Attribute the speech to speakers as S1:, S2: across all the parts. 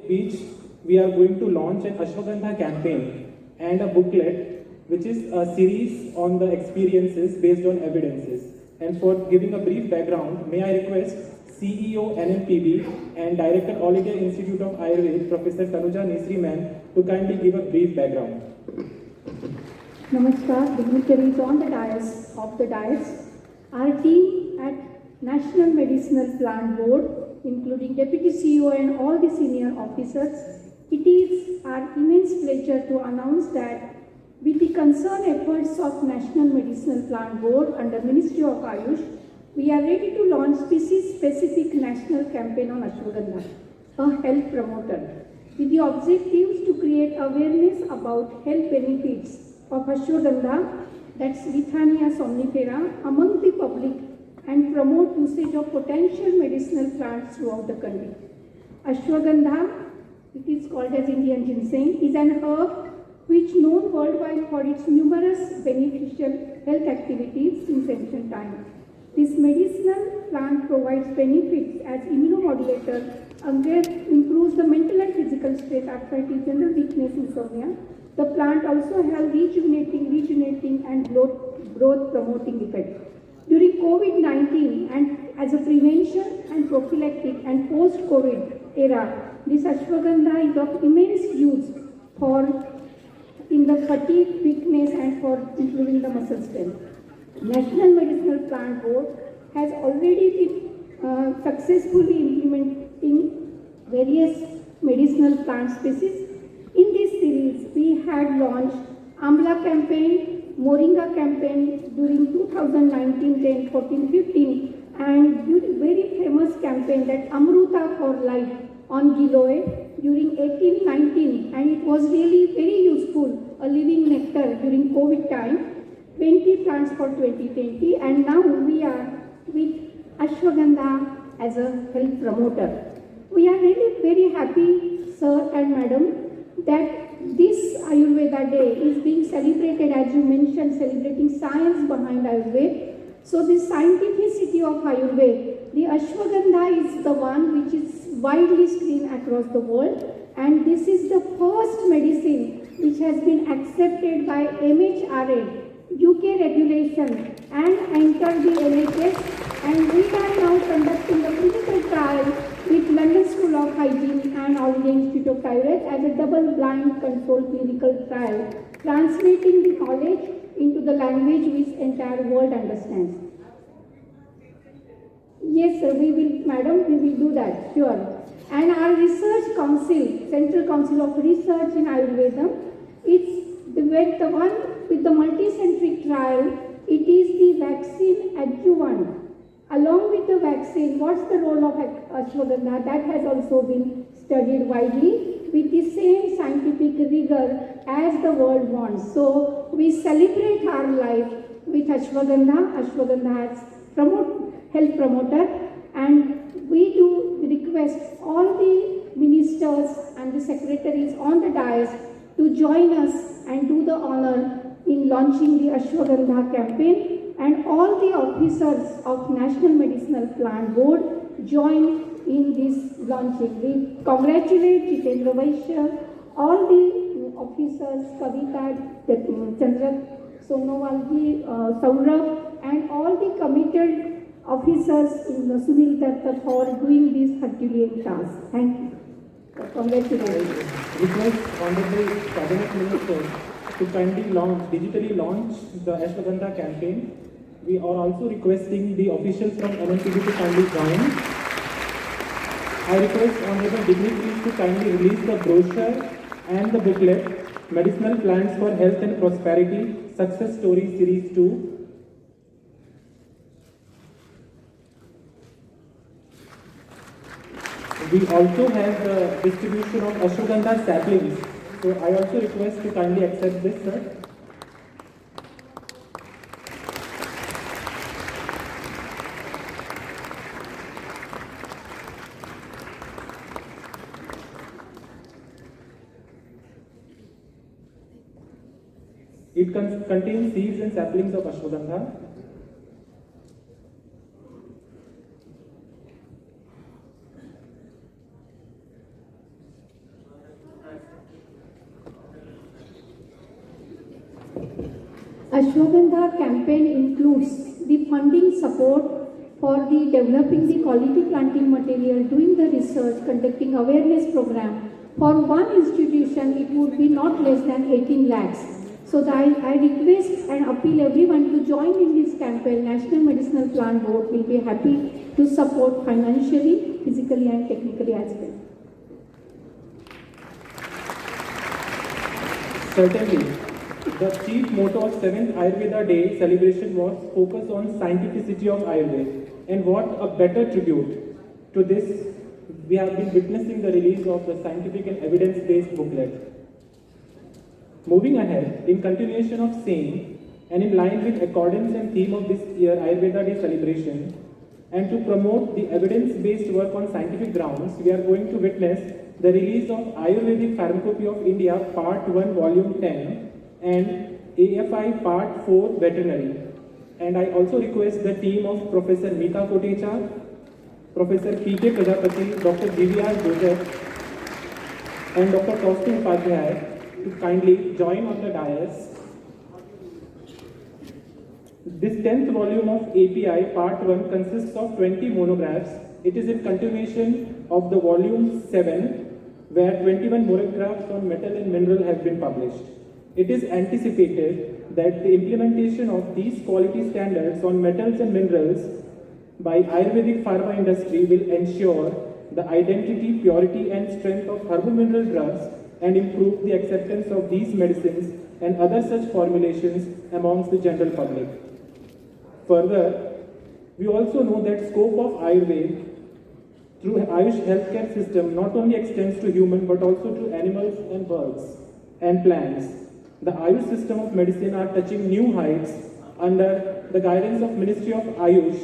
S1: Beach, we are going to launch an Ashwagandha campaign and a booklet, which is a series on the experiences based on evidences. And for giving a brief background, may I request CEO NMPB and Director All India Institute of Ayurveda, Professor Tanuja Nesri ma'am, to kindly give a brief background.
S2: Namaskar, dignitaries on the dais. Our team at National Medicinal Plant Board, including Deputy CEO and all the senior officers, it is our immense pleasure to announce that with the concerned efforts of National Medicinal Plant Board under Ministry of Ayush, we are ready to launch species-specific national campaign on Ashwagandha, a health promoter, with the objectives to create awareness about health benefits of Ashwagandha, that's Withania somnifera, among the public and promote usage of potential medicinal plants throughout the country. Ashwagandha, it is called as Indian ginseng, is an herb which known worldwide for its numerous beneficial health activities since ancient times. This medicinal plant provides benefits as immunomodulator and improves the mental and physical state after general weakness insomnia. The plant also has rejuvenating and growth promoting effect. During COVID-19 and as a prevention and prophylactic and post-COVID era, this ashwagandha is of immense use in the fatigue, weakness and for improving the muscle strength. National Medicinal Plant Board has already been successfully implementing various medicinal plant species. In this series, we had launched Amla campaign, Moringa campaign during 2019, 10, 14, 15 and very famous campaign that Amruta for Life on Giloy during 18, 19 and it was really very useful, a living nectar during COVID time, 20 plants for 2020 and now we are with Ashwagandha as a health promoter. We are really very happy, sir and madam, that this Ayurveda Day is being celebrated, as you mentioned, celebrating science behind Ayurveda. So the scientificity of Ayurveda, the Ashwagandha is the one which is widely screened across the world and this is the first medicine which has been accepted by MHRA, UK regulation and entered the NHS and we are now conducting a clinical trial with London School of Hygiene and All India Institute of Ayurveda as a double-blind controlled clinical trial, translating the knowledge into the language which entire world understands. Yes, sir, we will, madam, we will do that, sure. And our research council, Central Council of Research in Ayurveda, it's the one with the multicentric trial, it is the vaccine adjuvant. Along with the vaccine, what's the role of Ashwagandha? That has also been studied widely with the same scientific rigor as the world wants. So we celebrate our life with Ashwagandha. Ashwagandha as health promoter and we do request all the ministers and the secretaries on the dais to join us and do the honor in launching the Ashwagandha campaign. And all the officers of National Medicinal Plant Board join in this launching. We congratulate Jitendra Vaishya, all the officers, Kavita, Chandra Sonowalji, Saurabh, and all the committed officers in the Sunil Datta for doing this Herculean task. Thank you. Congratulations.
S1: Request Honorable Cabinet Minister to kindly digitally launch the Ashwagandha campaign. We are also requesting the officials from NMPB to kindly join. I request Honorable dignitaries to kindly release the brochure and the booklet, Medicinal Plants for Health and Prosperity, Success Story Series 2. We also have the distribution of Ashwagandha saplings. So I also request to kindly accept this, sir. It contains seeds and saplings of Ashwagandha.
S2: Ashwagandha campaign includes the funding support for the developing the quality planting material, doing the research, conducting awareness program. For one institution, it would be not less than 18 lakhs. So I request and appeal everyone to join in this campaign. National Medicinal Plant Board will be happy to support financially, physically and technically as well.
S1: Certainly, the chief motto of 7th Ayurveda Day celebration was focus on scientificity of Ayurveda. And what a better tribute to this, we have been witnessing the release of the scientific and evidence-based booklet. Moving ahead, in continuation of same, and in line with accordance and theme of this year Ayurveda Day celebration, and to promote the evidence-based work on scientific grounds, we are going to witness the release of Ayurvedic Pharmacopoeia of India Part 1 Volume 10 and AFI Part 4 Veterinary. And I also request the team of Professor Meeta Kotecha, Professor P.K. Prajapati, Dr. G.V.R. Joseph, and Dr. Kaustubh Upadhyay to kindly join on the dais. This 10th volume of API Part 1 consists of 20 monographs. It is in continuation of the volume 7, where 21 monographs on metal and mineral have been published. It is anticipated that the implementation of these quality standards on metals and minerals by Ayurvedic pharma industry will ensure the identity, purity and strength of herbal mineral drugs and improve the acceptance of these medicines and other such formulations amongst the general public. Further, we also know that scope of Ayurveda through Ayush healthcare system not only extends to human but also to animals and birds and plants. The Ayush system of medicine are touching new heights under the guidance of Ministry of Ayush,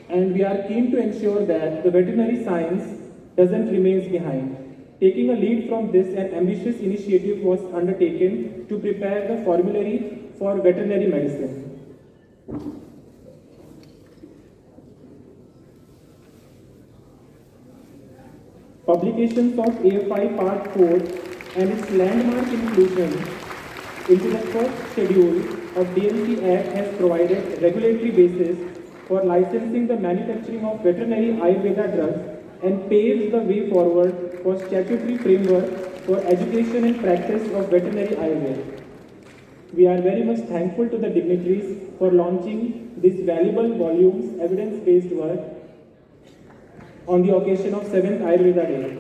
S1: and we are keen to ensure that the veterinary science doesn't remain behind. Taking a lead from this, an ambitious initiative was undertaken to prepare the formulary for veterinary medicine. Publications of AFI Part 4 and its landmark inclusion into the first schedule of DMT Act has provided regulatory basis for licensing the manufacturing of veterinary Ayurveda drugs and paves the way forward for statutory framework for education and practice of veterinary Ayurveda. We are very much thankful to the dignitaries for launching these valuable volumes, evidence-based work on the occasion of 7th Ayurveda Day.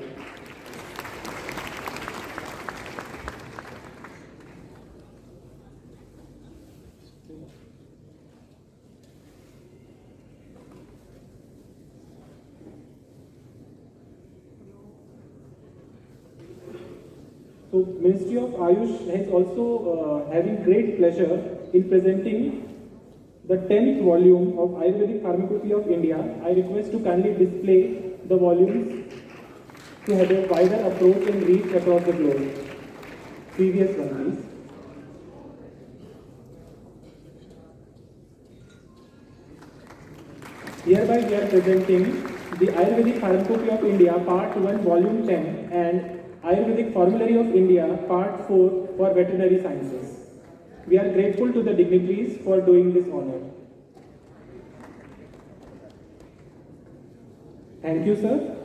S1: So, Ministry of Ayush is also having great pleasure in presenting the 10th volume of Ayurvedic Pharmacopoeia of India. I request to kindly display the volumes to have a wider approach and reach across the globe. Previous one, please. Hereby we are presenting the Ayurvedic Pharmacopoeia of India Part 1 Volume 10 and Ayurvedic Formulary of India Part 4 for Veterinary Sciences. We are grateful to the dignitaries for doing this honor. Thank you, sir.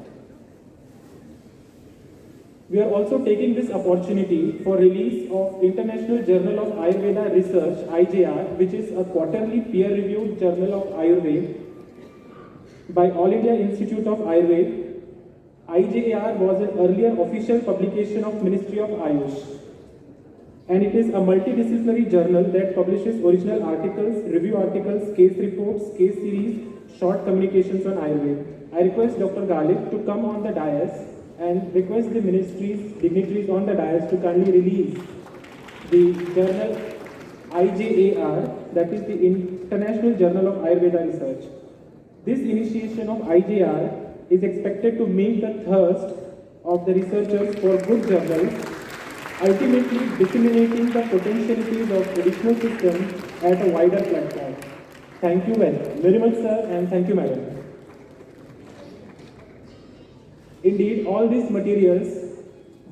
S1: We are also taking this opportunity for release of International Journal of Ayurveda Research, IJR, which is a quarterly peer-reviewed journal of Ayurveda by All India Institute of Ayurveda. IJAR was an earlier official publication of Ministry of Ayush, and it is a multidisciplinary journal that publishes original articles, review articles, case reports, case series, short communications on Ayurveda. I request Dr. Galib to come on the dais and request the ministry's dignitaries on the dais to kindly release the journal IJAR, that is the International Journal of Ayurveda Research. This initiation of IJR is expected to meet the thirst of the researchers for good journals, ultimately disseminating the potentialities of traditional systems at a wider platform. Thank you very much, sir, and thank you, madam. Indeed, all these materials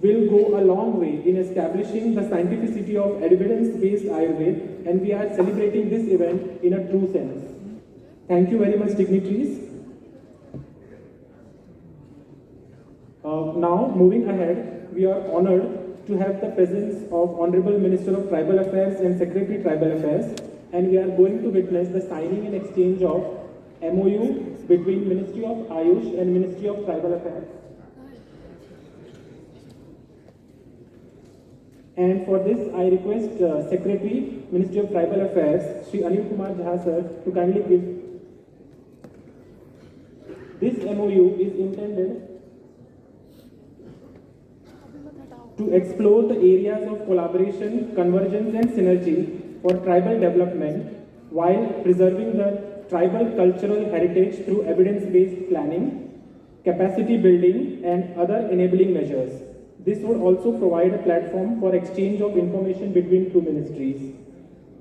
S1: will go a long way in establishing the scientificity of evidence-based Ayurveda, and we are celebrating this event in a true sense. Thank you very much, dignitaries. Now, moving ahead, we are honored to have the presence of Honorable Minister of Tribal Affairs and Secretary Tribal Affairs, and we are going to witness the signing and exchange of MOU between Ministry of Ayush and Ministry of Tribal Affairs. And for this, I request Secretary, Ministry of Tribal Affairs, Shri Anil Kumar Jha sir, to kindly give. This MOU is intended to explore the areas of collaboration, convergence and synergy for tribal development while preserving the tribal cultural heritage through evidence-based planning, capacity building and other enabling measures. This would also provide a platform for exchange of information between two ministries.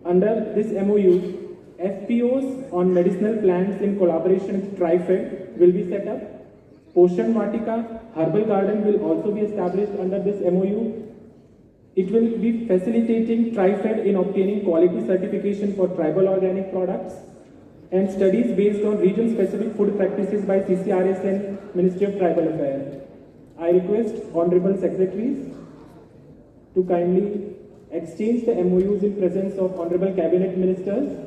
S1: Under this MOU, FPOs on medicinal plants in collaboration with TriFed will be set up. Poshan Vatika Herbal Garden will also be established under this MOU. It will be facilitating TriFed in obtaining quality certification for tribal organic products, and studies based on region-specific food practices by CCRS and Ministry of Tribal Affairs. I request Honorable Secretaries to kindly exchange the MOUs in presence of Honorable Cabinet Ministers.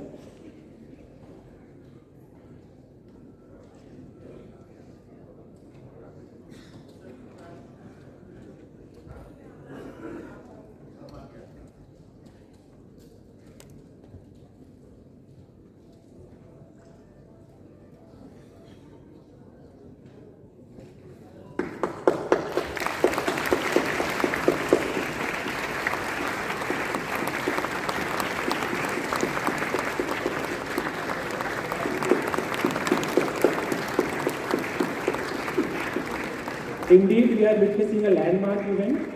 S1: Indeed, we are witnessing a landmark event.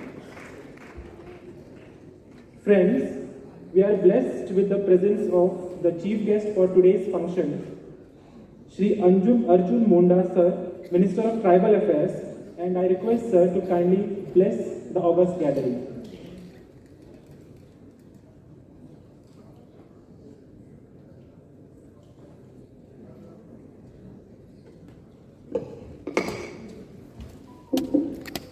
S1: Friends, we are blessed with the presence of the chief guest for today's function, Shri Anjum Arjun Monda sir, Minister of Tribal Affairs, and I request sir to kindly bless the august gathering.